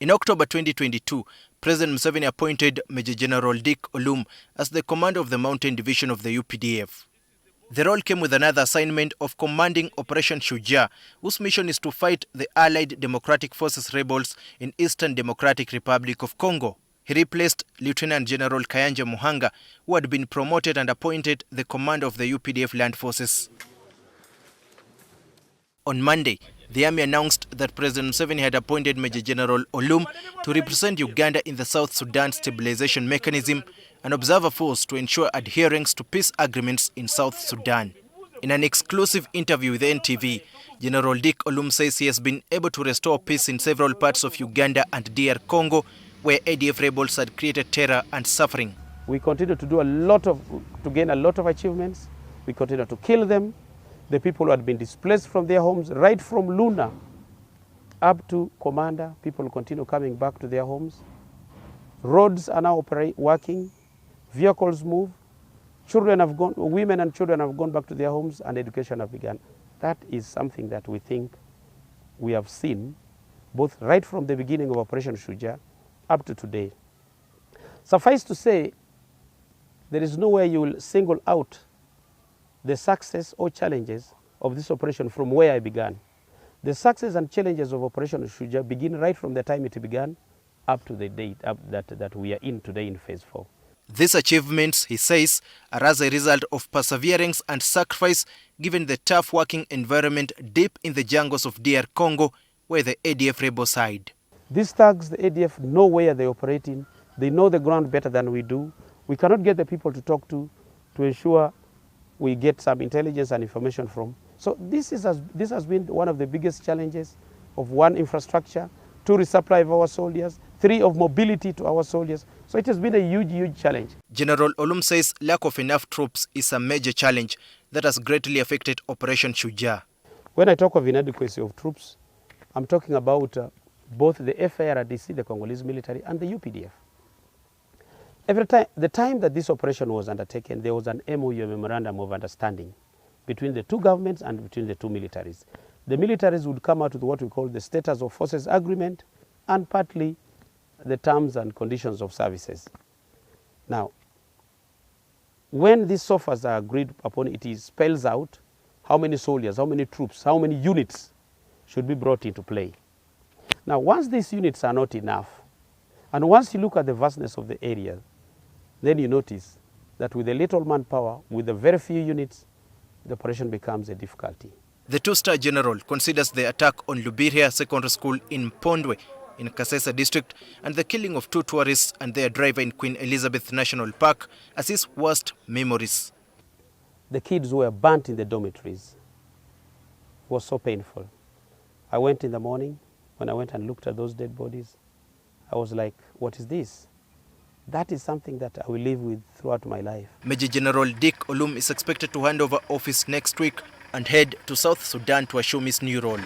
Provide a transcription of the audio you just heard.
In October 2022, President Museveni appointed Major General Dick Olum as the commander of the Mountain Division of the UPDF. The role came with another assignment of commanding Operation Shujaa, whose mission is to fight the Allied Democratic Forces rebels in Eastern Democratic Republic of Congo. He replaced Lieutenant General Kayanja Muhanga, who had been promoted and appointed the commander of the UPDF land forces. On Monday, the army announced that President Museveni had appointed Major General Olum to represent Uganda in the South Sudan Stabilisation Mechanism, an observer force to ensure adherence to peace agreements in South Sudan. In an exclusive interview with NTV, General Dick Olum says he has been able to restore peace in several parts of Uganda and DR Congo, where ADF rebels had created terror and suffering. We continue to gain a lot of achievements. We continue to kill them. The people who had been displaced from their homes, right from Luna up to Commander, people continue coming back to their homes. Roads are now working, vehicles move, women and children have gone back to their homes, and education have begun. That is something that we think we have seen, both right from the beginning of Operation Shujaa up to today. Suffice to say, there is no way you will single out the success or challenges of this operation from where I began. The success and challenges of Operation Shujaa begin right from the time it began up to the date that we are in today in Phase 4. These achievements, he says, are as a result of perseverance and sacrifice given the tough working environment deep in the jungles of DR Congo, where the ADF rebels hide. These thugs, the ADF, know where they operate in. They know the ground better than we do. We cannot get the people to talk to ensure we get some intelligence and information from. So this has been one of the biggest challenges of one, infrastructure, two, resupply of our soldiers, three, of mobility to our soldiers. So it has been a huge, huge challenge. General Olum says lack of enough troops is a major challenge that has greatly affected Operation Shujaa. When I talk of inadequacy of troops, I'm talking about both the FARDC, the Congolese military, and the UPDF. The time that this operation was undertaken, there was an MOU, Memorandum of Understanding, between the two governments and between the two militaries. The militaries would come out with what we call the Status of Forces Agreement and partly the Terms and Conditions of Services. Now, when these SOFAs are agreed upon, it spells out how many soldiers, how many troops, how many units should be brought into play. Now, once these units are not enough, and once you look at the vastness of the area, then you notice that with a little manpower, with a very few units, the operation becomes a difficulty. The two-star general considers the attack on Lubiria Secondary School in Pondwe in Kasesa district and the killing of two tourists and their driver in Queen Elizabeth National Park as his worst memories. The kids were burnt in the dormitories. It was so painful. I went in the morning. When I went and looked at those dead bodies, I was like, what is this? That is something that I will live with throughout my life. Major General Dick Olum is expected to hand over office next week and head to South Sudan to assume his new role.